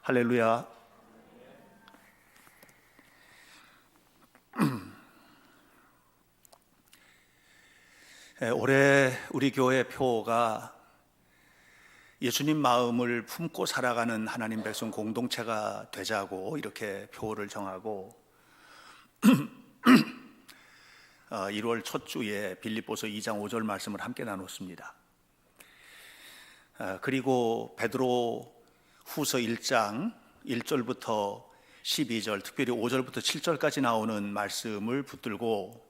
할렐루야. 올해 우리 교회 표가 예수님 마음을 품고 살아가는 하나님 백성 공동체가 되자고 이렇게 표를 정하고 1월 첫 주에 빌립보서 2장 5절 말씀을 함께 나눴습니다. 그리고 베드로 후서 1장 1절부터 12절, 특별히 5절부터 7절까지 나오는 말씀을 붙들고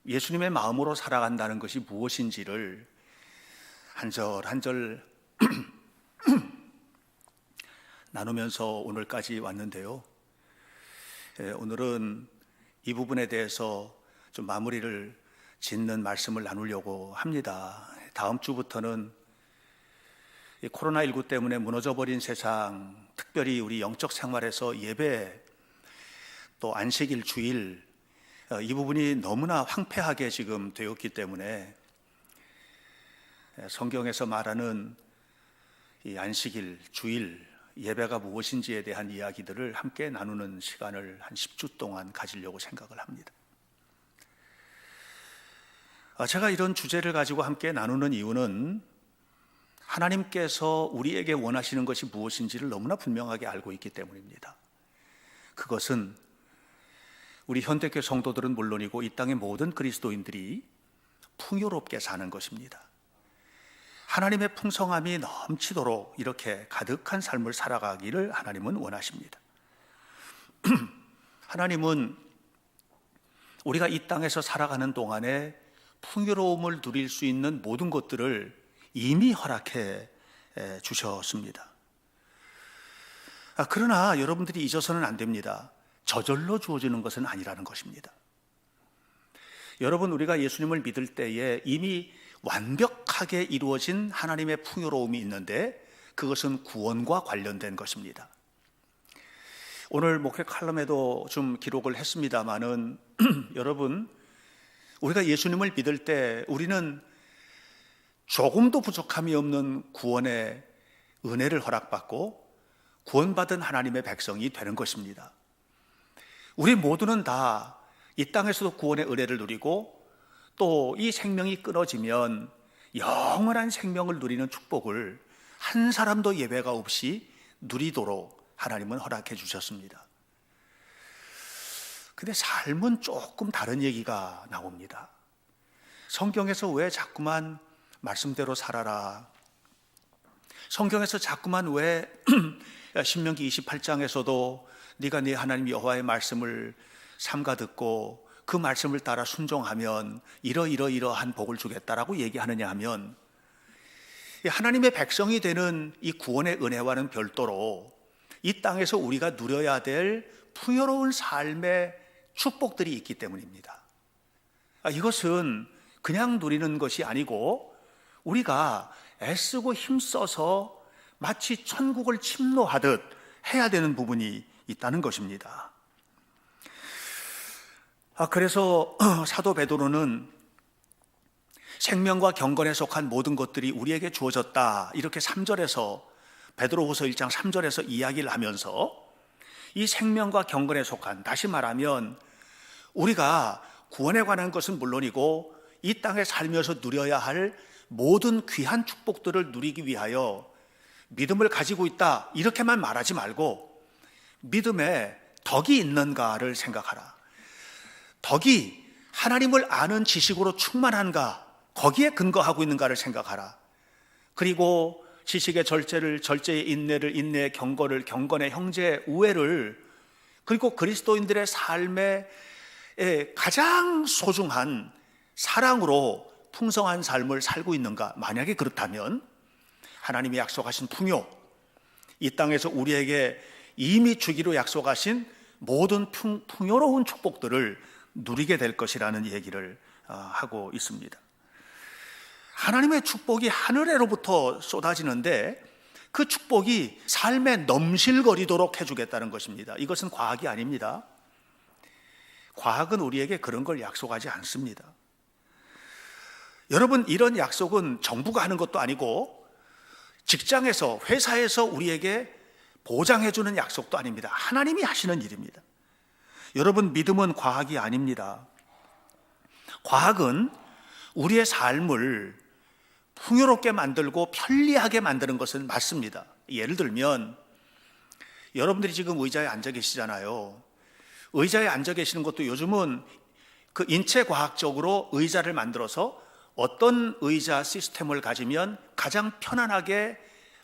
예수님의 마음으로 살아간다는 것이 무엇인지를 한 절 한 절 나누면서 오늘까지 왔는데요. 오늘은 이 부분에 대해서 좀 마무리를 짓는 말씀을 나누려고 합니다. 다음 주부터는 코로나19 때문에 무너져버린 세상, 특별히 우리 영적 생활에서 예배, 또 안식일, 주일, 이 부분이 너무나 황폐하게 지금 되었기 때문에 성경에서 말하는 이 안식일, 주일, 예배가 무엇인지에 대한 이야기들을 함께 나누는 시간을 한 10주 동안 가지려고 생각을 합니다. 제가 이런 주제를 가지고 함께 나누는 이유는 하나님께서 우리에게 원하시는 것이 무엇인지를 너무나 분명하게 알고 있기 때문입니다. 그것은 우리 현대교회 성도들은 물론이고 이 땅의 모든 그리스도인들이 풍요롭게 사는 것입니다. 하나님의 풍성함이 넘치도록 이렇게 가득한 삶을 살아가기를 하나님은 원하십니다. 하나님은 우리가 이 땅에서 살아가는 동안에 풍요로움을 누릴 수 있는 모든 것들을 이미 허락해 주셨습니다. 그러나 여러분들이 잊어서는 안 됩니다. 저절로 주어지는 것은 아니라는 것입니다. 여러분, 우리가 예수님을 믿을 때에 이미 완벽하게 이루어진 하나님의 풍요로움이 있는데 그것은 구원과 관련된 것입니다. 오늘 목회 칼럼에도 좀 기록을 했습니다마는 여러분, 우리가 예수님을 믿을 때 우리는 조금도 부족함이 없는 구원의 은혜를 허락받고 구원받은 하나님의 백성이 되는 것입니다. 우리 모두는 다 이 땅에서도 구원의 은혜를 누리고 또 이 생명이 끊어지면 영원한 생명을 누리는 축복을 한 사람도 예외가 없이 누리도록 하나님은 허락해 주셨습니다. 근데 삶은 조금 다른 얘기가 나옵니다. 성경에서 왜 자꾸만 말씀대로 살아라, 성경에서 자꾸만 왜 신명기 28장에서도 네가 네 하나님 여호와의 말씀을 삼가 듣고 그 말씀을 따라 순종하면 이러이러한 복을 주겠다라고 얘기하느냐 하면, 하나님의 백성이 되는 이 구원의 은혜와는 별도로 이 땅에서 우리가 누려야 될 풍요로운 삶의 축복들이 있기 때문입니다. 이것은 그냥 누리는 것이 아니고 우리가 애쓰고 힘써서 마치 천국을 침노하듯 해야 되는 부분이 있다는 것입니다. 그래서 사도 베드로는 생명과 경건에 속한 모든 것들이 우리에게 주어졌다, 이렇게 3절에서 베드로후서 1장 3절에서 이야기를 하면서 이 생명과 경건에 속한, 다시 말하면 우리가 구원에 관한 것은 물론이고 이 땅에 살면서 누려야 할 모든 귀한 축복들을 누리기 위하여 믿음을 가지고 있다, 이렇게만 말하지 말고 믿음에 덕이 있는가를 생각하라. 덕이 하나님을 아는 지식으로 충만한가, 거기에 근거하고 있는가를 생각하라. 그리고 지식의 절제를, 절제의 인내를, 인내의 경건을, 경건의 형제의 우애를, 그리고 그리스도인들의 삶의 가장 소중한 사랑으로 풍성한 삶을 살고 있는가. 만약에 그렇다면 하나님이 약속하신 풍요, 이 땅에서 우리에게 이미 주기로 약속하신 모든 풍요로운 축복들을 누리게 될 것이라는 얘기를 하고 있습니다. 하나님의 축복이 하늘에로부터 쏟아지는데 그 축복이 삶에 넘실거리도록 해주겠다는 것입니다. 이것은 과학이 아닙니다. 과학은 우리에게 그런 걸 약속하지 않습니다. 여러분, 이런 약속은 정부가 하는 것도 아니고 직장에서, 회사에서 우리에게 보장해주는 약속도 아닙니다. 하나님이 하시는 일입니다. 여러분, 믿음은 과학이 아닙니다. 과학은 우리의 삶을 풍요롭게 만들고 편리하게 만드는 것은 맞습니다. 예를 들면 여러분들이 지금 의자에 앉아 계시잖아요. 의자에 앉아 계시는 것도 요즘은 그 인체과학적으로 의자를 만들어서 어떤 의자 시스템을 가지면 가장 편안하게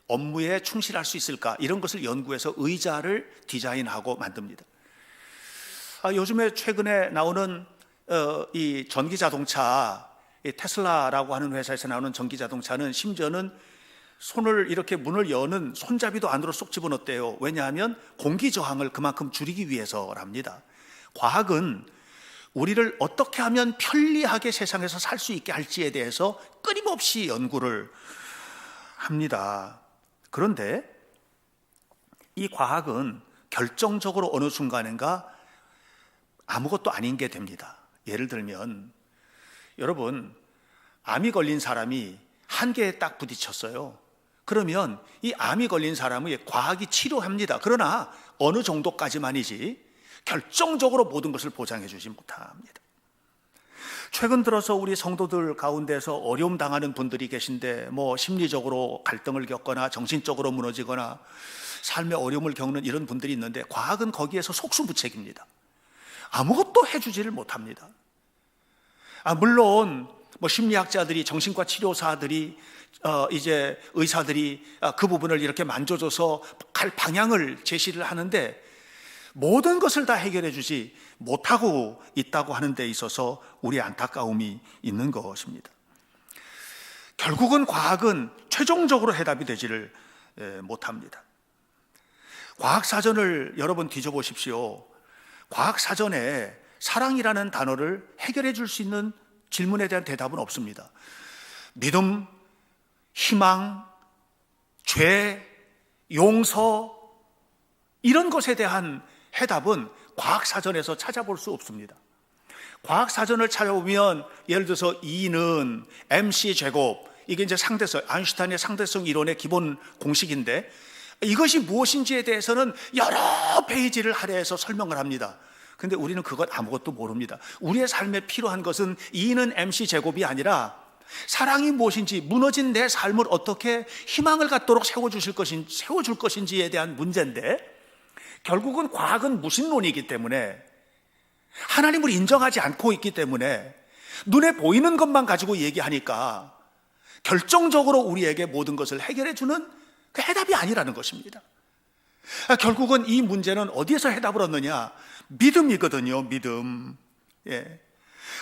업무에 충실할 수 있을까, 이런 것을 연구해서 의자를 디자인하고 만듭니다. 요즘에 최근에 나오는 이 전기자동차, 이 테슬라라고 하는 회사에서 나오는 전기자동차는 심지어는 손을 이렇게 문을 여는 손잡이도 안으로 쏙 집어넣었대요. 왜냐하면 공기 저항을 그만큼 줄이기 위해서랍니다. 과학은 우리를 어떻게 하면 편리하게 세상에서 살 수 있게 할지에 대해서 끊임없이 연구를 합니다. 그런데 이 과학은 결정적으로 어느 순간인가 아무것도 아닌 게 됩니다. 예를 들면 여러분, 암이 걸린 사람이 한계에 딱 부딪혔어요. 그러면 이 암이 걸린 사람의 과학이 치료합니다. 그러나 어느 정도까지만이지 결정적으로 모든 것을 보장해 주지 못합니다. 최근 들어서 우리 성도들 가운데서 어려움 당하는 분들이 계신데, 심리적으로 갈등을 겪거나 정신적으로 무너지거나 삶의 어려움을 겪는 이런 분들이 있는데, 과학은 거기에서 속수무책입니다. 아무것도 해주지를 못합니다. 물론 심리학자들이, 정신과 치료사들이, 이제 의사들이 그 부분을 이렇게 만져줘서 갈 방향을 제시를 하는데, 모든 것을 다 해결해 주지 못하고 있다고 하는 데 있어서 우리의 안타까움이 있는 것입니다. 결국은 과학은 최종적으로 해답이 되지를 못합니다. 과학사전을 여러분 뒤져보십시오. 과학사전에 사랑이라는 단어를 해결해 줄 수 있는 질문에 대한 대답은 없습니다. 믿음, 희망, 죄, 용서, 이런 것에 대한 해답은 과학사전에서 찾아볼 수 없습니다. 과학사전을 찾아보면 예를 들어서 E는 MC 제곱, 이게 이제 상대성, 아인슈타인의 상대성 이론의 기본 공식인데, 이것이 무엇인지에 대해서는 여러 페이지를 할애해서 설명을 합니다. 근데 우리는 그것 아무것도 모릅니다. 우리의 삶에 필요한 것은 E는 MC 제곱이 아니라 사랑이 무엇인지, 무너진 내 삶을 어떻게 희망을 갖도록 세워줄 것인지에 대한 문제인데, 결국은 과학은 무신론이기 때문에, 하나님을 인정하지 않고 있기 때문에 눈에 보이는 것만 가지고 얘기하니까 결정적으로 우리에게 모든 것을 해결해 주는 그 해답이 아니라는 것입니다. 결국은 이 문제는 어디에서 해답을 얻느냐? 믿음이거든요. 믿음.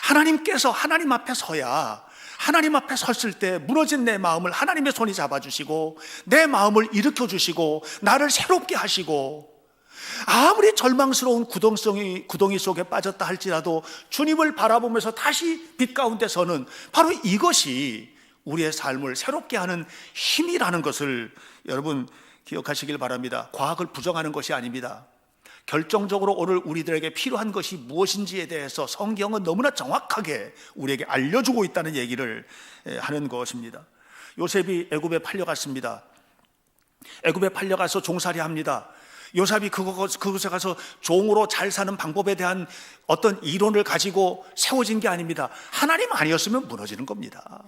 하나님께서 하나님 앞에 서야, 하나님 앞에 섰을 때 무너진 내 마음을 하나님의 손이 잡아주시고, 내 마음을 일으켜주시고, 나를 새롭게 하시고, 아무리 절망스러운 구덩이 속에 빠졌다 할지라도 주님을 바라보면서 다시 빛 가운데 서는, 바로 이것이 우리의 삶을 새롭게 하는 힘이라는 것을 여러분 기억하시길 바랍니다. 과학을 부정하는 것이 아닙니다. 결정적으로 오늘 우리들에게 필요한 것이 무엇인지에 대해서 성경은 너무나 정확하게 우리에게 알려주고 있다는 얘기를 하는 것입니다. 요셉이 애굽에 팔려갔습니다. 애굽에 팔려가서 종살이 합니다. 요셉이 그곳에 가서 종으로 잘 사는 방법에 대한 어떤 이론을 가지고 세워진 게 아닙니다. 하나님 아니었으면 무너지는 겁니다.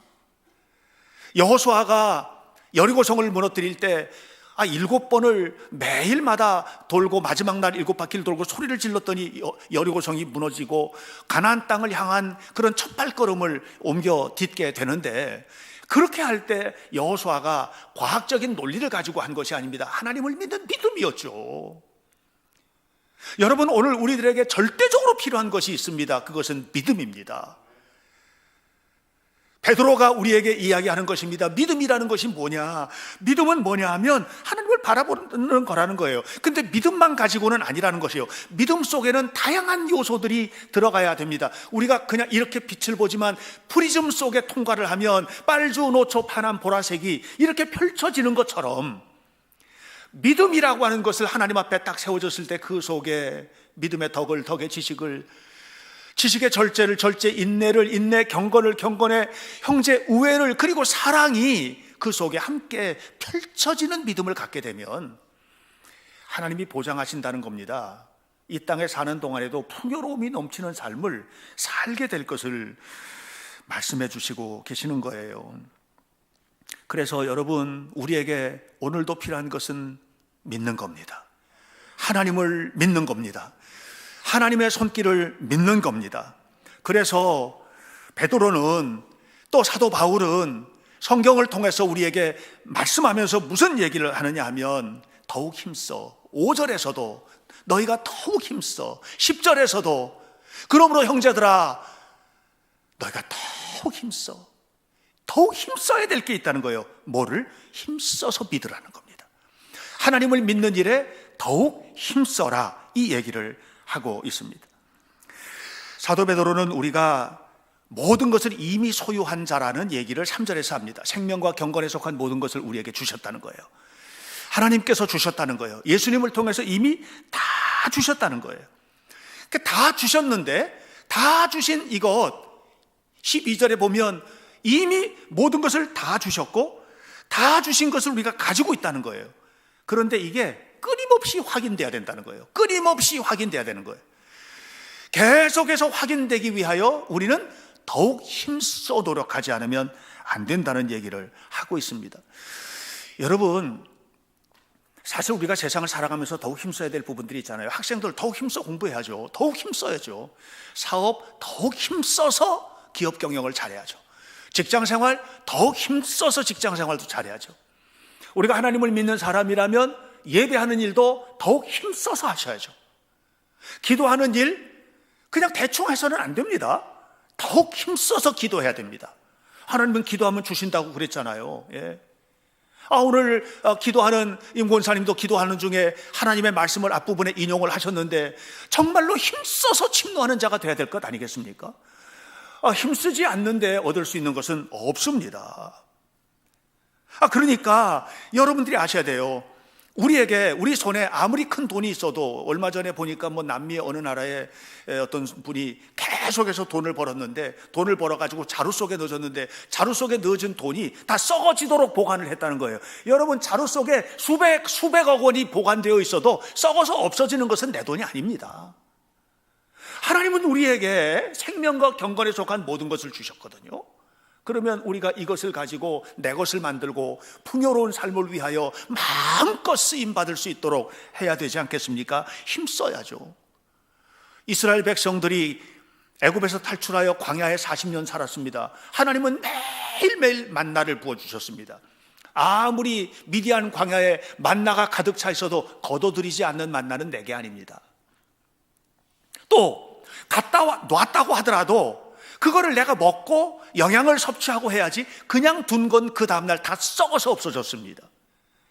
여호수아가 여리고성을 무너뜨릴 때 7번을 매일마다 돌고 마지막 날 7바퀴를 돌고 소리를 질렀더니 여리고성이 무너지고 가나안 땅을 향한 그런 첫 발걸음을 옮겨 딛게 되는데, 그렇게 할 때 여호수아가 과학적인 논리를 가지고 한 것이 아닙니다. 하나님을 믿는 믿음이었죠. 여러분, 오늘 우리들에게 절대적으로 필요한 것이 있습니다. 그것은 믿음입니다. 베드로가 우리에게 이야기하는 것입니다. 믿음이라는 것이 뭐냐? 믿음은 뭐냐 하면 하나님을 바라보는 거라는 거예요. 근데 믿음만 가지고는 아니라는 것이에요. 믿음 속에는 다양한 요소들이 들어가야 됩니다. 우리가 그냥 이렇게 빛을 보지만 프리즘 속에 통과를 하면 빨주, 노초, 파란, 보라색이 이렇게 펼쳐지는 것처럼, 믿음이라고 하는 것을 하나님 앞에 딱 세워졌을 때 그 속에 믿음의 덕의 지식을, 지식의 절제를 절제, 인내를 인내, 경건을 경건에, 형제 우애를, 그리고 사랑이 그 속에 함께 펼쳐지는 믿음을 갖게 되면 하나님이 보장하신다는 겁니다. 이 땅에 사는 동안에도 풍요로움이 넘치는 삶을 살게 될 것을 말씀해 주시고 계시는 거예요. 그래서 여러분, 우리에게 오늘도 필요한 것은 믿는 겁니다. 하나님을 믿는 겁니다. 하나님의 손길을 믿는 겁니다. 그래서 베드로는, 또 사도 바울은 성경을 통해서 우리에게 말씀하면서 무슨 얘기를 하느냐 하면, 더욱 힘써. 5절에서도 너희가 더욱 힘써. 10절에서도 그러므로 형제들아 너희가 더욱 힘써. 더욱 힘써야 될 게 있다는 거예요. 뭐를? 힘써서 믿으라는 겁니다. 하나님을 믿는 일에 더욱 힘써라, 이 얘기를 하고 있습니다. 사도 베드로는 우리가 모든 것을 이미 소유한 자라는 얘기를 3절에서 합니다. 생명과 경건에 속한 모든 것을 우리에게 주셨다는 거예요. 하나님께서 주셨다는 거예요. 예수님을 통해서 이미 다 주셨다는 거예요. 다 주셨는데, 다 주신 이것 12절에 보면 이미 모든 것을 다 주셨고 다 주신 것을 우리가 가지고 있다는 거예요. 그런데 이게 끊임없이 확인돼야 된다는 거예요. 끊임없이 확인돼야 되는 거예요. 계속해서 확인되기 위하여 우리는 더욱 힘써 노력하지 않으면 안 된다는 얘기를 하고 있습니다. 여러분, 사실 우리가 세상을 살아가면서 더욱 힘써야 될 부분들이 있잖아요. 학생들 더욱 힘써 공부해야죠. 더욱 힘써야죠. 사업 더욱 힘써서 기업 경영을 잘해야죠. 직장생활 더욱 힘써서 직장생활도 잘해야죠. 우리가 하나님을 믿는 사람이라면 예배하는 일도 더욱 힘써서 하셔야죠. 기도하는 일 그냥 대충 해서는 안 됩니다. 더욱 힘써서 기도해야 됩니다. 하나님은 기도하면 주신다고 그랬잖아요. 예. 오늘 기도하는 임 권사님도 기도하는 중에 하나님의 말씀을 앞부분에 인용을 하셨는데, 정말로 힘써서 침노하는 자가 돼야 될 것 아니겠습니까? 힘쓰지 않는데 얻을 수 있는 것은 없습니다. 그러니까 여러분들이 아셔야 돼요. 우리 손에 아무리 큰 돈이 있어도, 얼마 전에 보니까 남미의 어느 나라에 어떤 분이 계속해서 돈을 벌었는데, 돈을 벌어가지고 자루 속에 넣어줬는데, 자루 속에 넣어준 돈이 다 썩어지도록 보관을 했다는 거예요. 여러분, 자루 속에 수백억 원이 보관되어 있어도 썩어서 없어지는 것은 내 돈이 아닙니다. 하나님은 우리에게 생명과 경건에 속한 모든 것을 주셨거든요. 그러면 우리가 이것을 가지고 내 것을 만들고 풍요로운 삶을 위하여 마음껏 쓰임받을 수 있도록 해야 되지 않겠습니까? 힘써야죠. 이스라엘 백성들이 애굽에서 탈출하여 광야에 40년 살았습니다. 하나님은 매일매일 만나를 부어주셨습니다. 아무리 미디안 광야에 만나가 가득 차 있어도 거둬들이지 않는 만나는 내게 아닙니다. 또 놨다고 하더라도 그거를 내가 먹고 영양을 섭취하고 해야지, 그냥 둔 건 그 다음날 다 썩어서 없어졌습니다.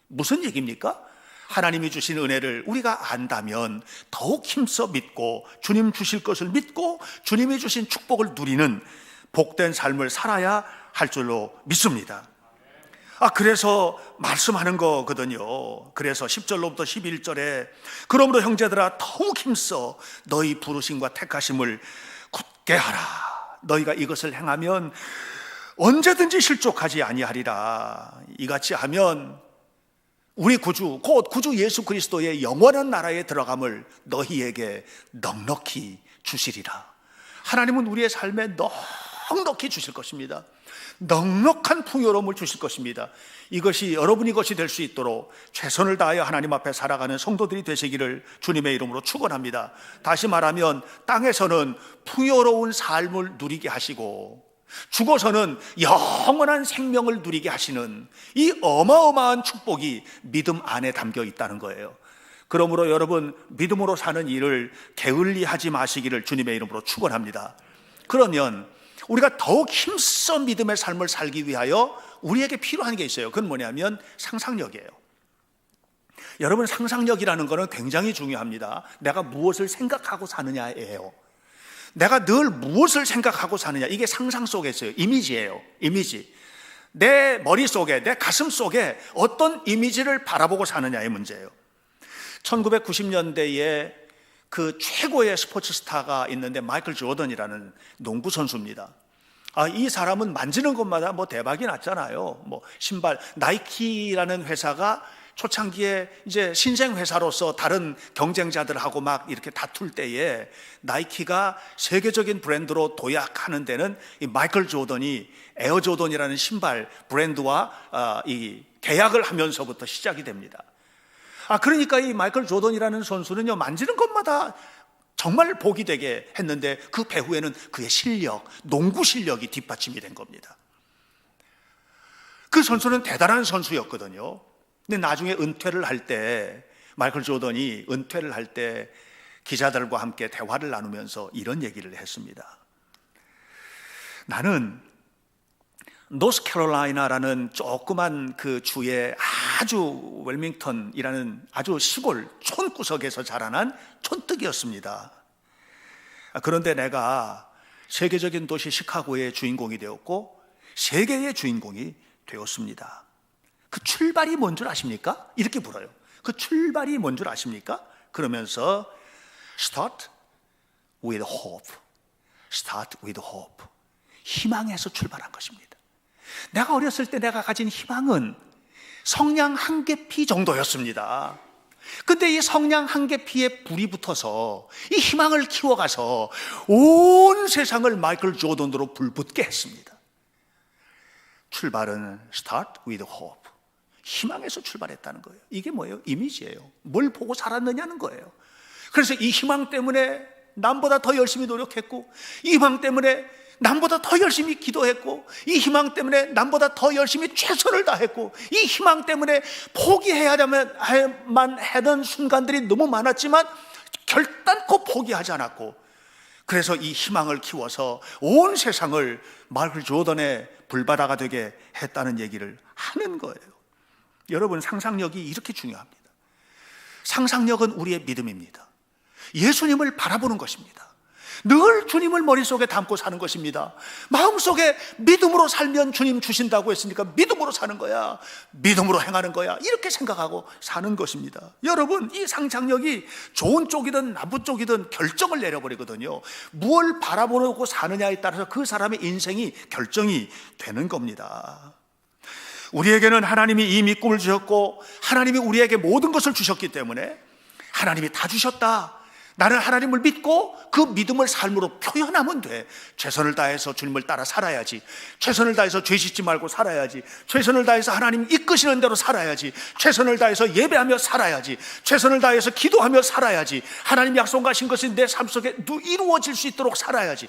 무슨 얘기입니까? 하나님이 주신 은혜를 우리가 안다면 더욱 힘써 믿고, 주님 주실 것을 믿고 주님이 주신 축복을 누리는 복된 삶을 살아야 할 줄로 믿습니다. 그래서 말씀하는 거거든요. 그래서 10절로부터 11절에 그러므로 형제들아 더욱 힘써 너희 부르심과 택하심을 굳게 하라. 너희가 이것을 행하면 언제든지 실족하지 아니하리라. 이같이 하면 우리 구주, 곧 구주 예수 그리스도의 영원한 나라에 들어감을 너희에게 넉넉히 주시리라. 하나님은 우리의 삶에 넉넉히 주실 것입니다. 넉넉한 풍요로움을 주실 것입니다. 이것이 여러분이 것이 될 수 있도록 최선을 다하여 하나님 앞에 살아가는 성도들이 되시기를 주님의 이름으로 축원합니다. 다시 말하면 땅에서는 풍요로운 삶을 누리게 하시고 죽어서는 영원한 생명을 누리게 하시는 이 어마어마한 축복이 믿음 안에 담겨 있다는 거예요. 그러므로 여러분, 믿음으로 사는 일을 게을리하지 마시기를 주님의 이름으로 축원합니다. 그러면 우리가 더욱 힘써 믿음의 삶을 살기 위하여 우리에게 필요한 게 있어요. 그건 뭐냐면 상상력이에요. 여러분, 상상력이라는 것은 굉장히 중요합니다. 내가 무엇을 생각하고 사느냐예요. 내가 늘 무엇을 생각하고 사느냐, 이게 상상 속에 있어요. 이미지예요. 이미지. 내 머릿속에, 내 가슴 속에 어떤 이미지를 바라보고 사느냐의 문제예요. 1990년대에 그 최고의 스포츠 스타가 있는데 마이클 조던이라는 농구 선수입니다. 이 사람은 만지는 것마다 대박이 났잖아요. 신발, 나이키라는 회사가 초창기에 이제 신생 회사로서 다른 경쟁자들하고 막 이렇게 다툴 때에 나이키가 세계적인 브랜드로 도약하는 데는 이 마이클 조던이 에어 조던이라는 신발 브랜드와 이 계약을 하면서부터 시작이 됩니다. 그러니까 이 마이클 조던이라는 선수는요, 만지는 것마다 정말 복이 되게 했는데 그 배후에는 그의 실력, 농구 실력이 뒷받침이 된 겁니다. 그 선수는 대단한 선수였거든요. 근데 나중에 은퇴를 할 때, 마이클 조던이 은퇴를 할 때 기자들과 함께 대화를 나누면서 이런 얘기를 했습니다. 나는 노스캐롤라이나라는 조그만 그 주의 아주 웰밍턴이라는 아주 시골 촌구석에서 자라난 촌뜨기였습니다. 그런데 내가 세계적인 도시 시카고의 주인공이 되었고 세계의 주인공이 되었습니다. 그 출발이 뭔 줄 아십니까? 이렇게 물어요. 그 출발이 뭔 줄 아십니까? 그러면서 Start with hope. Start with hope. 희망에서 출발한 것입니다. 내가 어렸을 때 내가 가진 희망은 성냥 한 개피 정도였습니다. 근데 이 성냥 한 개피에 불이 붙어서 이 희망을 키워가서 온 세상을 마이클 조던으로 불붙게 했습니다. 출발은 Start with hope. 희망에서 출발했다는 거예요. 이게 뭐예요? 이미지예요. 뭘 보고 살았느냐는 거예요. 그래서 이 희망 때문에 남보다 더 열심히 노력했고, 이 희망 때문에 남보다 더 열심히 기도했고, 이 희망 때문에 남보다 더 열심히 최선을 다했고, 이 희망 때문에 포기해야만 하던 순간들이 너무 많았지만 결단코 포기하지 않았고, 그래서 이 희망을 키워서 온 세상을 마이클 조던의 불바다가 되게 했다는 얘기를 하는 거예요. 여러분, 상상력이 이렇게 중요합니다. 상상력은 우리의 믿음입니다. 예수님을 바라보는 것입니다. 늘 주님을 머릿속에 담고 사는 것입니다. 마음속에 믿음으로 살면 주님 주신다고 했으니까 믿음으로 사는 거야, 믿음으로 행하는 거야, 이렇게 생각하고 사는 것입니다. 여러분, 이 상상력이 좋은 쪽이든 나쁜 쪽이든 결정을 내려버리거든요. 무엇을 바라보고 사느냐에 따라서 그 사람의 인생이 결정이 되는 겁니다. 우리에게는 하나님이 이미 꿈을 주셨고 하나님이 우리에게 모든 것을 주셨기 때문에 하나님이 다 주셨다, 나는 하나님을 믿고 그 믿음을 삶으로 표현하면 돼. 최선을 다해서 주님을 따라 살아야지, 최선을 다해서 죄 짓지 말고 살아야지, 최선을 다해서 하나님 이끄시는 대로 살아야지, 최선을 다해서 예배하며 살아야지, 최선을 다해서 기도하며 살아야지, 하나님 약속하신 것이 내 삶 속에 이루어질 수 있도록 살아야지.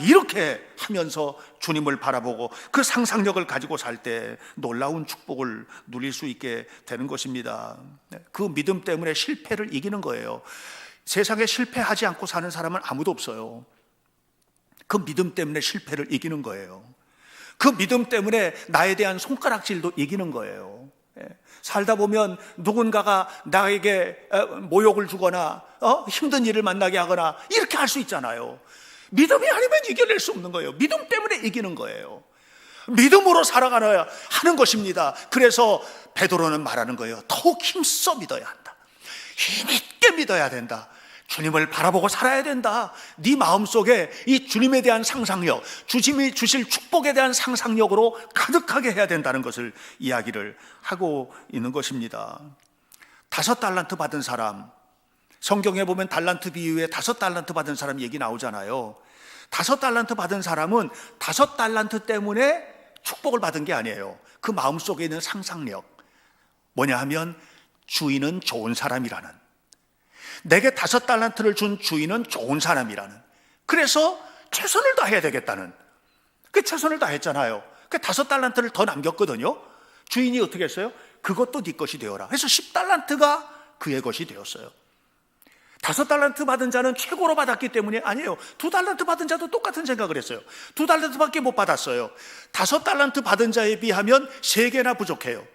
이렇게 하면서 주님을 바라보고 그 상상력을 가지고 살 때 놀라운 축복을 누릴 수 있게 되는 것입니다. 그 믿음 때문에 실패를 이기는 거예요. 세상에 실패하지 않고 사는 사람은 아무도 없어요. 그 믿음 때문에 실패를 이기는 거예요. 그 믿음 때문에 나에 대한 손가락질도 이기는 거예요. 살다 보면 누군가가 나에게 모욕을 주거나 힘든 일을 만나게 하거나 이렇게 할 수 있잖아요. 믿음이 아니면 이겨낼 수 없는 거예요. 믿음 때문에 이기는 거예요. 믿음으로 살아가야 하는 것입니다. 그래서 베드로는 말하는 거예요. 더욱 힘써 믿어야 한다. 힘있게 믿어야 된다. 주님을 바라보고 살아야 된다. 네 마음속에 이 주님에 대한 상상력, 주님이 주실 축복에 대한 상상력으로 가득하게 해야 된다는 것을 이야기를 하고 있는 것입니다. 5달란트 받은 사람, 성경에 보면 달란트 비유에 5달란트 받은 사람 얘기 나오잖아요. 5달란트 받은 사람은 5달란트 때문에 축복을 받은 게 아니에요. 그 마음속에 있는 상상력, 뭐냐 하면 주인은 좋은 사람이라는, 내게 5달란트를 준 주인은 좋은 사람이라는, 그래서 최선을 다해야 되겠다는, 그 최선을 다했잖아요. 그 5달란트를 더 남겼거든요. 주인이 어떻게 했어요? 그것도 네 것이 되어라. 그래서 10달란트가 그의 것이 되었어요. 5달란트 받은 자는 최고로 받았기 때문에 아니에요. 2달란트 받은 자도 똑같은 생각을 했어요. 2달란트밖에 못 받았어요. 5달란트 받은 자에 비하면 3개나 부족해요.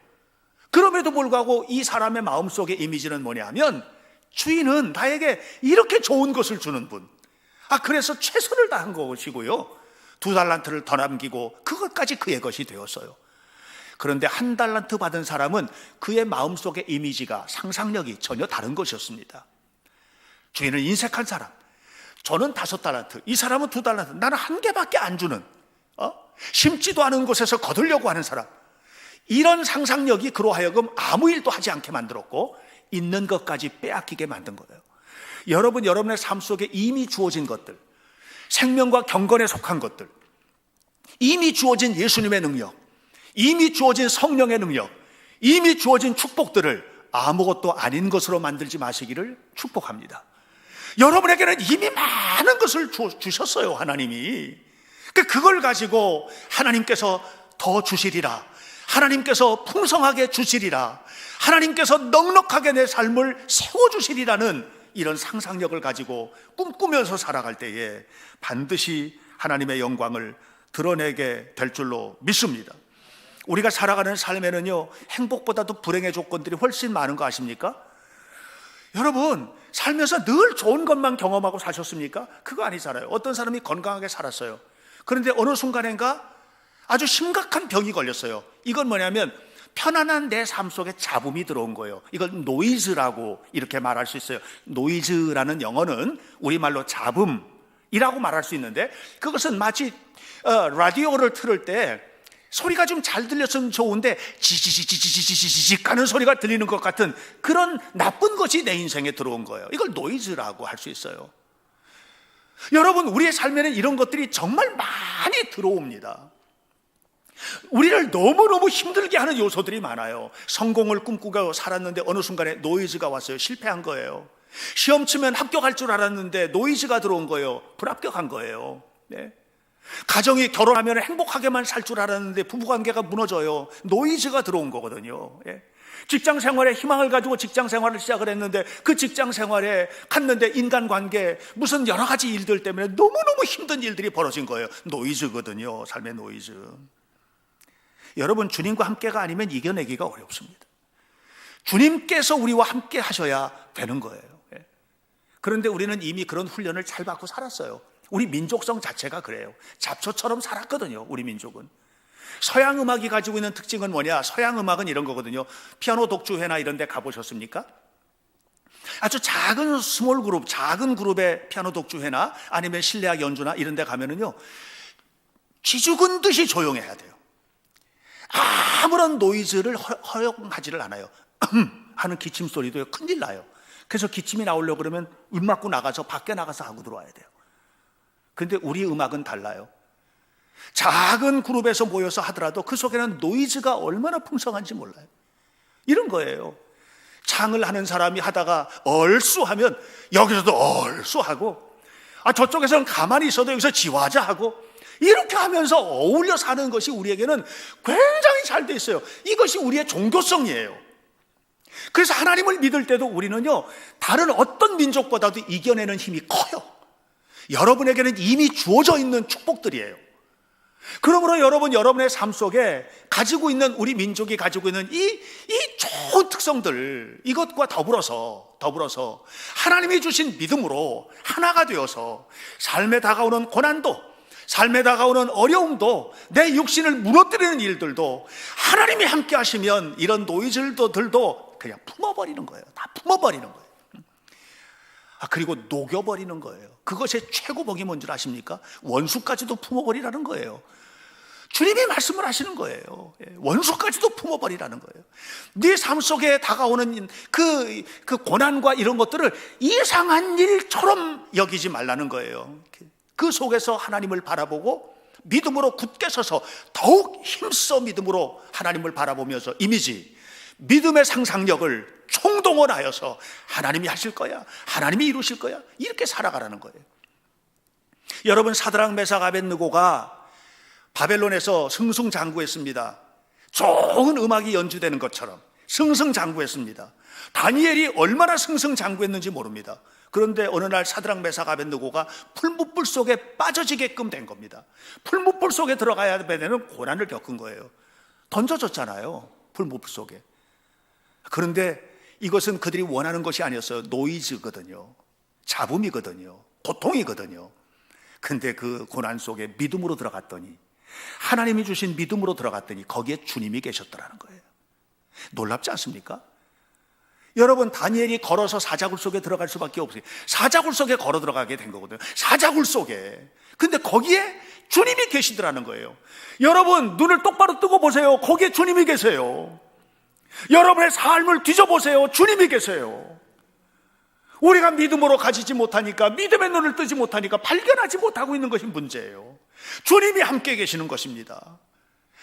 그럼에도 불구하고 이 사람의 마음속의 이미지는 뭐냐 하면 주인은 나에게 이렇게 좋은 것을 주는 분, 그래서 최선을 다한 것이고요, 2달란트를 더 남기고 그것까지 그의 것이 되었어요. 그런데 1달란트 받은 사람은 그의 마음속의 이미지가, 상상력이 전혀 다른 것이었습니다. 주인은 인색한 사람, 저는 5달란트, 이 사람은 2달란트, 나는 1개밖에 안 주는, 심지도 않은 곳에서 거두려고 하는 사람, 이런 상상력이 그로 하여금 아무 일도 하지 않게 만들었고 있는 것까지 빼앗기게 만든 거예요. 여러분의 삶 속에 이미 주어진 것들, 생명과 경건에 속한 것들, 이미 주어진 예수님의 능력, 이미 주어진 성령의 능력, 이미 주어진 축복들을 아무것도 아닌 것으로 만들지 마시기를 축복합니다. 여러분에게는 이미 많은 것을 주셨어요, 하나님이. 그걸 가지고 하나님께서 더 주시리라, 하나님께서 풍성하게 주시리라, 하나님께서 넉넉하게 내 삶을 세워주시리라는 이런 상상력을 가지고 꿈꾸면서 살아갈 때에 반드시 하나님의 영광을 드러내게 될 줄로 믿습니다. 우리가 살아가는 삶에는요, 행복보다도 불행의 조건들이 훨씬 많은 거 아십니까? 여러분, 살면서 늘 좋은 것만 경험하고 사셨습니까? 그거 아니잖아요. 어떤 사람이 건강하게 살았어요. 그런데 어느 순간인가 아주 심각한 병이 걸렸어요. 이건 뭐냐면 편안한 내 삶 속에 잡음이 들어온 거예요. 이걸 노이즈라고 이렇게 말할 수 있어요. 노이즈라는 영어는 우리말로 잡음이라고 말할 수 있는데, 그것은 마치 라디오를 틀을 때 소리가 좀 잘 들렸으면 좋은데 지지지지지지지지 가는 소리가 들리는 것 같은 그런 나쁜 것이 내 인생에 들어온 거예요. 이걸 노이즈라고 할 수 있어요. 여러분, 우리의 삶에는 이런 것들이 정말 많이 들어옵니다. 우리를 너무너무 힘들게 하는 요소들이 많아요. 성공을 꿈꾸고 살았는데 어느 순간에 노이즈가 왔어요. 실패한 거예요. 시험 치면 합격할 줄 알았는데 노이즈가 들어온 거예요. 불합격한 거예요. 네. 가정이 결혼하면 행복하게만 살 줄 알았는데 부부관계가 무너져요. 노이즈가 들어온 거거든요. 예. 직장 생활에 희망을 가지고 직장 생활을 시작을 했는데 그 직장 생활에 갔는데 인간관계 무슨 여러 가지 일들 때문에 너무너무 힘든 일들이 벌어진 거예요. 노이즈거든요. 삶의 노이즈. 여러분, 주님과 함께가 아니면 이겨내기가 어렵습니다. 주님께서 우리와 함께 하셔야 되는 거예요. 예. 그런데 우리는 이미 그런 훈련을 잘 받고 살았어요. 우리 민족성 자체가 그래요. 잡초처럼 살았거든요, 우리 민족은. 서양 음악이 가지고 있는 특징은 뭐냐? 서양 음악은 이런 거거든요. 피아노 독주회나 이런 데 가보셨습니까? 아주 작은 스몰 그룹, 작은 그룹의 피아노 독주회나 아니면 실내악 연주나 이런 데 가면은요, 쥐죽은 듯이 조용해야 돼요. 아무런 노이즈를 허용하지를 않아요. 하는 기침 소리도 큰일 나요. 그래서 기침이 나오려고 그러면 입 막고 나가서 밖에 나가서 하고 들어와야 돼요. 그런데 우리 음악은 달라요. 작은 그룹에서 모여서 하더라도 그 속에는 노이즈가 얼마나 풍성한지 몰라요. 이런 거예요. 창을 하는 사람이 하다가 얼쑤하면 여기서도 얼쑤하고, 저쪽에서는 가만히 있어도 여기서 지화자하고, 이렇게 하면서 어울려 사는 것이 우리에게는 굉장히 잘 돼 있어요. 이것이 우리의 종교성이에요. 그래서 하나님을 믿을 때도 우리는요, 다른 어떤 민족보다도 이겨내는 힘이 커요. 여러분에게는 이미 주어져 있는 축복들이에요. 그러므로 여러분의 삶 속에 가지고 있는, 우리 민족이 가지고 있는 이 좋은 특성들, 이것과 더불어서 하나님이 주신 믿음으로 하나가 되어서 삶에 다가오는 고난도, 삶에 다가오는 어려움도, 내 육신을 무너뜨리는 일들도 하나님이 함께 하시면 이런 노이즈들도 그냥 품어버리는 거예요. 다 품어버리는 거예요. 그리고 녹여버리는 거예요. 그것의 최고복이 뭔 줄 아십니까? 원수까지도 품어버리라는 거예요. 주님이 말씀을 하시는 거예요. 원수까지도 품어버리라는 거예요. 네 삶 속에 다가오는 그 고난과 이런 것들을 이상한 일처럼 여기지 말라는 거예요. 그 속에서 하나님을 바라보고 믿음으로 굳게 서서 더욱 힘써 믿음으로 하나님을 바라보면서 믿음의 상상력을 총동원하여서 하나님이 하실 거야, 하나님이 이루실 거야, 이렇게 살아가라는 거예요. 여러분, 사드락 메삭 아벳느고가 바벨론에서 승승장구했습니다. 좋은 음악이 연주되는 것처럼 승승장구했습니다. 다니엘이 얼마나 승승장구했는지 모릅니다. 그런데 어느 날 사드락 메삭 아벳느고가 풀무불 속에 빠져지게끔 된 겁니다. 풀무불 속에 들어가야 되는 고난을 겪은 거예요. 던져졌잖아요, 풀무불 속에. 그런데 이것은 그들이 원하는 것이 아니었어요. 노이즈거든요. 잡음이거든요. 고통이거든요. 근데 그 고난 속에 믿음으로 들어갔더니, 하나님이 주신 믿음으로 들어갔더니 거기에 주님이 계셨더라는 거예요. 놀랍지 않습니까? 여러분, 다니엘이 걸어서 사자굴 속에 들어갈 수밖에 없어요. 사자굴 속에 걸어 들어가게 된 거거든요. 사자굴 속에. 근데 거기에 주님이 계시더라는 거예요. 여러분, 눈을 똑바로 뜨고 보세요. 거기에 주님이 계세요. 여러분의 삶을 뒤져보세요. 주님이 계세요. 우리가 믿음으로 가지지 못하니까, 믿음의 눈을 뜨지 못하니까 발견하지 못하고 있는 것이 문제예요. 주님이 함께 계시는 것입니다.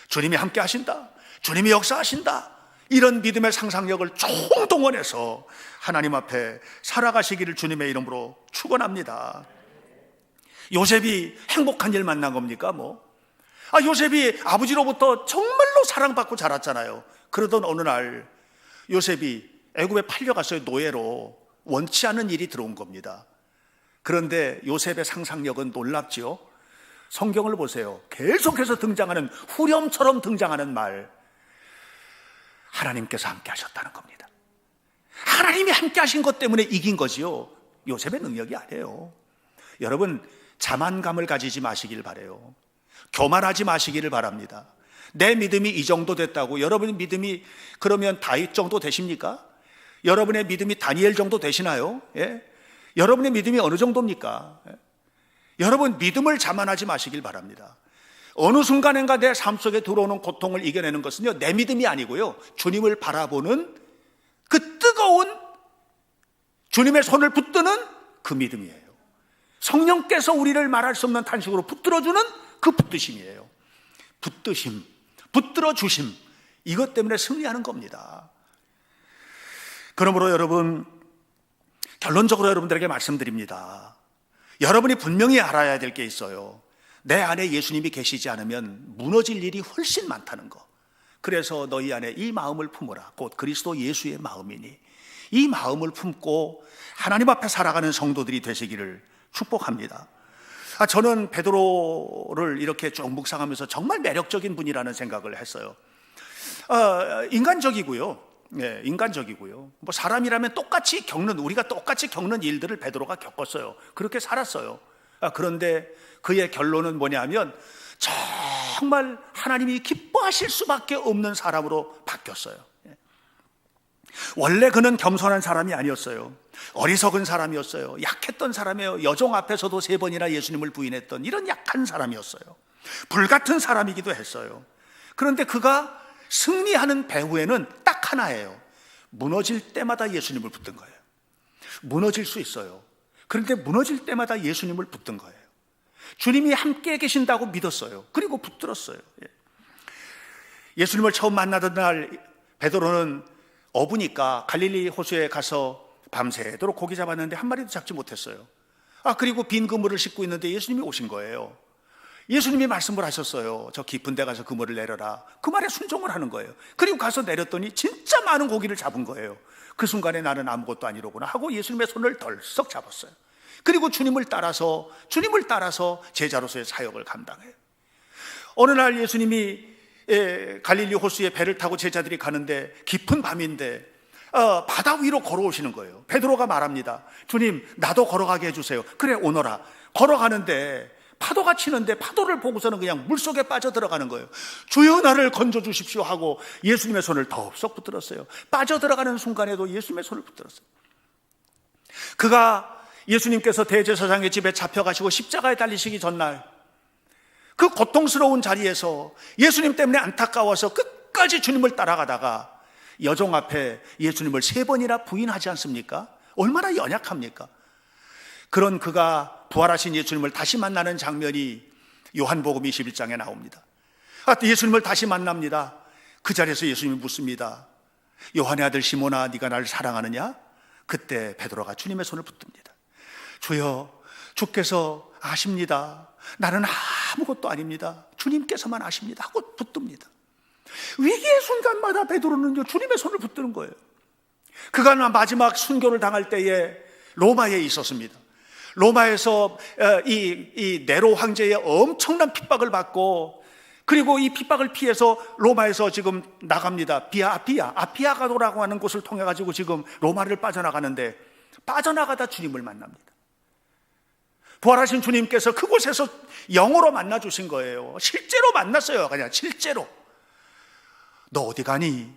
주님이 함께 하신다, 주님이 역사하신다, 이런 믿음의 상상력을 총동원해서 하나님 앞에 살아가시기를 주님의 이름으로 축원합니다. 요셉이 행복한 일 만난 겁니까? 요셉이 아버지로부터 정말로 사랑받고 자랐잖아요. 그러던 어느 날 요셉이 애굽에 팔려갔어요. 노예로. 원치 않은 일이 들어온 겁니다. 그런데 요셉의 상상력은 놀랍지요. 성경을 보세요. 계속해서 등장하는, 후렴처럼 등장하는 말, 하나님께서 함께 하셨다는 겁니다. 하나님이 함께 하신 것 때문에 이긴 거지요. 요셉의 능력이 아니에요. 여러분, 자만감을 가지지 마시길 바라요. 교만하지 마시기를 바랍니다. 내 믿음이 이 정도 됐다고, 여러분의 믿음이 그러면 다윗 정도 되십니까? 여러분의 믿음이 다니엘 정도 되시나요? 예? 여러분의 믿음이 어느 정도입니까? 예? 여러분, 믿음을 자만하지 마시길 바랍니다. 어느 순간인가 내 삶 속에 들어오는 고통을 이겨내는 것은요, 내 믿음이 아니고요, 주님을 바라보는 그 뜨거운 주님의 손을 붙드는 그 믿음이에요. 성령께서 우리를 말할 수 없는 탄식으로 붙들어주는 그 붙드심이에요. 붙드심, 붙들어주심, 이것 때문에 승리하는 겁니다. 그러므로 여러분, 결론적으로 여러분들에게 말씀드립니다. 여러분이 분명히 알아야 될 게 있어요. 내 안에 예수님이 계시지 않으면 무너질 일이 훨씬 많다는 거. 그래서 너희 안에 이 마음을 품으라. 곧 그리스도 예수의 마음이니, 이 마음을 품고 하나님 앞에 살아가는 성도들이 되시기를 축복합니다. 저는 베드로를 이렇게 쭉 묵상하면서 정말 매력적인 분이라는 생각을 했어요. 인간적이고요. 네, 인간적이고요. 사람이라면 똑같이 우리가 똑같이 겪는 일들을 베드로가 겪었어요. 그렇게 살았어요. 그런데 그의 결론은 뭐냐면 정말 하나님이 기뻐하실 수밖에 없는 사람으로 바뀌었어요. 원래 그는 겸손한 사람이 아니었어요. 어리석은 사람이었어요. 약했던 사람이에요. 여종 앞에서도 3번이나 예수님을 부인했던 이런 약한 사람이었어요. 불같은 사람이기도 했어요. 그런데 그가 승리하는 배후에는 딱 하나예요. 무너질 때마다 예수님을 붙든 거예요. 무너질 수 있어요. 그런데 무너질 때마다 예수님을 붙든 거예요. 주님이 함께 계신다고 믿었어요. 그리고 붙들었어요. 예수님을 처음 만나던 날 베드로는 어부니까 갈릴리 호수에 가서 밤새도록 고기 잡았는데 한 마리도 잡지 못했어요. 그리고 빈 그물을 싣고 있는데 예수님이 오신 거예요. 예수님이 말씀을 하셨어요. 저 깊은 데 가서 그물을 내려라. 그 말에 순종을 하는 거예요. 그리고 가서 내렸더니 진짜 많은 고기를 잡은 거예요. 그 순간에 나는 아무것도 아니로구나 하고 예수님의 손을 덜썩 잡았어요. 그리고 주님을 따라서 제자로서의 사역을 감당해요. 어느 날 예수님이 갈릴리 호수에 배를 타고 제자들이 가는데 깊은 밤인데 바다 위로 걸어오시는 거예요. 베드로가 말합니다. 주님, 나도 걸어가게 해주세요. 그래, 오너라. 걸어가는데 파도가 치는데 파도를 보고서는 그냥 물속에 빠져들어가는 거예요. 주여, 나를 건져주십시오 하고 예수님의 손을 덥석 붙들었어요. 빠져들어가는 순간에도 예수님의 손을 붙들었어요. 그가 예수님께서 대제사장의 집에 잡혀가시고 십자가에 달리시기 전날 그 고통스러운 자리에서 예수님 때문에 안타까워서 끝까지 주님을 따라가다가 여종 앞에 예수님을 3번이나 부인하지 않습니까? 얼마나 연약합니까? 그런 그가 부활하신 예수님을 다시 만나는 장면이 요한복음 21장에 나옵니다. 예수님을 다시 만납니다. 그 자리에서 예수님이 묻습니다. 요한의 아들 시몬아, 네가 나를 사랑하느냐? 그때 베드로가 주님의 손을 붙듭니다. 주여, 주께서 아십니다. 나는 아무것도 아닙니다. 주님께서만 아십니다 하고 붙듭니다. 위기의 순간마다 베드로는요, 주님의 손을 붙드는 거예요. 그가 마지막 순교를 당할 때에 로마에 있었습니다. 로마에서 이 네로 황제의 엄청난 핍박을 받고, 그리고 이 핍박을 피해서 로마에서 지금 나갑니다. 아피아가도라고 하는 곳을 통해 가지고 지금 로마를 빠져나가는데, 빠져나가다 주님을 만납니다. 부활하신 주님께서 그곳에서 영으로 만나 주신 거예요. 실제로 만났어요. 그냥 실제로. 너 어디 가니?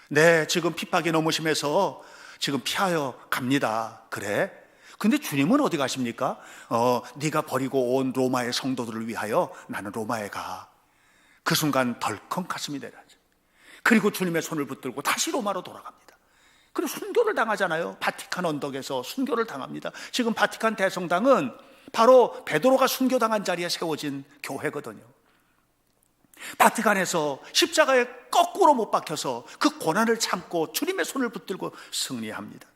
네, 지금 핍박이 너무 심해서 지금 피하여 갑니다. 그래? 근데 주님은 어디 가십니까? 네가 버리고 온 로마의 성도들을 위하여 나는 로마에 가. 그 순간 덜컹 가슴이 내려앉아. 그리고 주님의 손을 붙들고 다시 로마로 돌아갑니다. 그리고 순교를 당하잖아요. 바티칸 언덕에서 순교를 당합니다. 지금 바티칸 대성당은 바로 베드로가 순교당한 자리에 세워진 교회거든요. 바티칸에서 십자가에 거꾸로 못 박혀서 그 고난을 참고 주님의 손을 붙들고 승리합니다.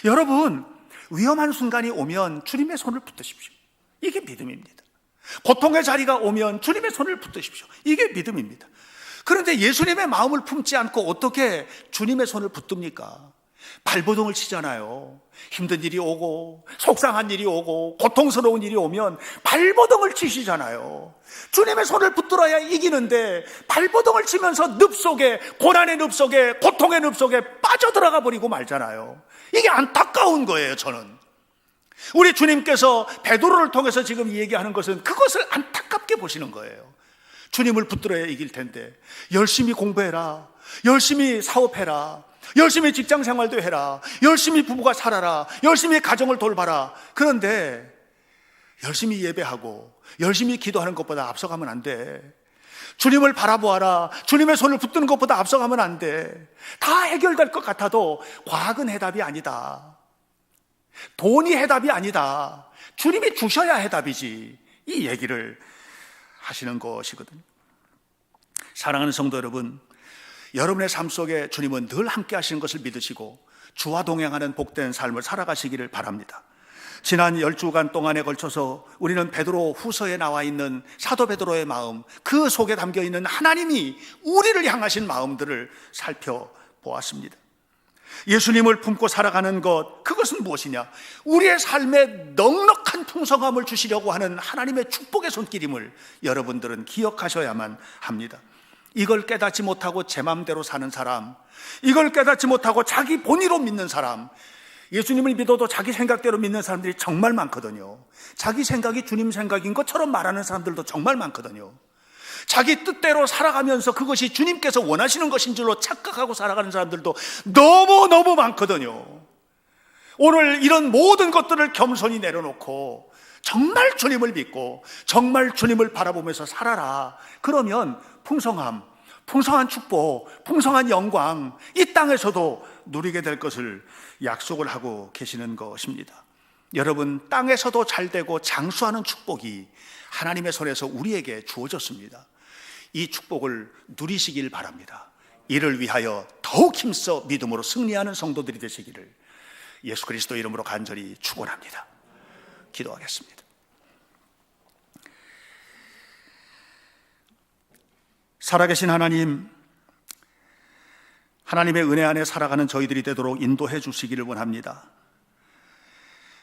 여러분, 위험한 순간이 오면 주님의 손을 붙드십시오. 이게 믿음입니다. 고통의 자리가 오면 주님의 손을 붙드십시오. 이게 믿음입니다. 그런데 예수님의 마음을 품지 않고 어떻게 주님의 손을 붙듭니까? 발버둥을 치잖아요. 힘든 일이 오고 속상한 일이 오고 고통스러운 일이 오면 발버둥을 치시잖아요. 주님의 손을 붙들어야 이기는데 발버둥을 치면서 늪 속에, 고난의 늪 속에, 고통의 늪 속에 빠져들어가 버리고 말잖아요. 이게 안타까운 거예요. 저는 우리 주님께서 베드로를 통해서 지금 이 얘기하는 것은 그것을 안타깝게 보시는 거예요. 주님을 붙들어야 이길 텐데 열심히 공부해라, 열심히 사업해라, 열심히 직장 생활도 해라, 열심히 부부가 살아라, 열심히 가정을 돌봐라. 그런데 열심히 예배하고 열심히 기도하는 것보다 앞서가면 안 돼. 주님을 바라보아라, 주님의 손을 붙드는 것보다 앞서가면 안 돼. 다 해결될 것 같아도 과학은 해답이 아니다. 돈이 해답이 아니다. 주님이 주셔야 해답이지. 이 얘기를 하시는 것이거든요. 사랑하는 성도 여러분, 여러분의 삶 속에 주님은 늘 함께 하시는 것을 믿으시고 주와 동행하는 복된 삶을 살아가시기를 바랍니다. 지난 10주간 동안에 걸쳐서 우리는 베드로 후서에 나와 있는 사도 베드로의 마음, 그 속에 담겨 있는 하나님이 우리를 향하신 마음들을 살펴보았습니다. 예수님을 품고 살아가는 것, 그것은 무엇이냐? 우리의 삶에 넉넉한 풍성함을 주시려고 하는 하나님의 축복의 손길임을 여러분들은 기억하셔야만 합니다. 이걸 깨닫지 못하고 제 맘대로 사는 사람, 이걸 깨닫지 못하고 자기 본의로 믿는 사람, 예수님을 믿어도 자기 생각대로 믿는 사람들이 정말 많거든요. 자기 생각이 주님 생각인 것처럼 말하는 사람들도 정말 많거든요. 자기 뜻대로 살아가면서 그것이 주님께서 원하시는 것인 줄로 착각하고 살아가는 사람들도 너무너무 많거든요. 오늘 이런 모든 것들을 겸손히 내려놓고 정말 주님을 믿고 정말 주님을 바라보면서 살아라. 그러면 풍성함, 풍성한 축복, 풍성한 영광, 이 땅에서도 누리게 될 것을 약속을 하고 계시는 것입니다. 여러분, 땅에서도 잘되고 장수하는 축복이 하나님의 손에서 우리에게 주어졌습니다. 이 축복을 누리시길 바랍니다. 이를 위하여 더욱 힘써 믿음으로 승리하는 성도들이 되시기를 예수 그리스도 이름으로 간절히 축원합니다. 기도하겠습니다. 살아계신 하나님, 하나님의 은혜 안에 살아가는 저희들이 되도록 인도해 주시기를 원합니다.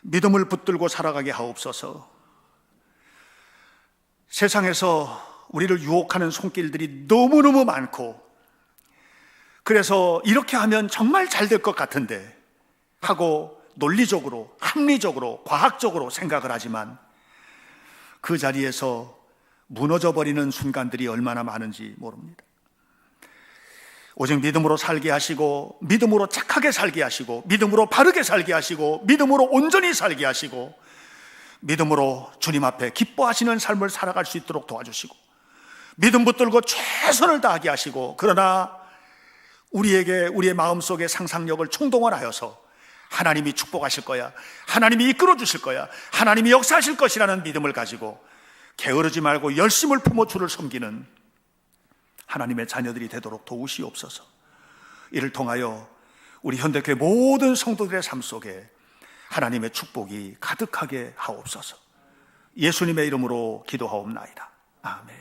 믿음을 붙들고 살아가게 하옵소서. 세상에서 우리를 유혹하는 손길들이 너무너무 많고, 그래서 이렇게 하면 정말 잘 될 것 같은데 하고 논리적으로, 합리적으로, 과학적으로 생각을 하지만 그 자리에서 무너져버리는 순간들이 얼마나 많은지 모릅니다. 오직 믿음으로 살게 하시고, 믿음으로 착하게 살게 하시고, 믿음으로 바르게 살게 하시고, 믿음으로 온전히 살게 하시고, 믿음으로 주님 앞에 기뻐하시는 삶을 살아갈 수 있도록 도와주시고, 믿음 붙들고 최선을 다하게 하시고, 그러나 우리에게 우리의 마음속에 상상력을 총동원하여서 하나님이 축복하실 거야, 하나님이 이끌어 주실 거야, 하나님이 역사하실 것이라는 믿음을 가지고 게으르지 말고 열심을 품어 주를 섬기는 하나님의 자녀들이 되도록 도우시옵소서. 이를 통하여 우리 현대교회 모든 성도들의 삶 속에 하나님의 축복이 가득하게 하옵소서. 예수님의 이름으로 기도하옵나이다. 아멘.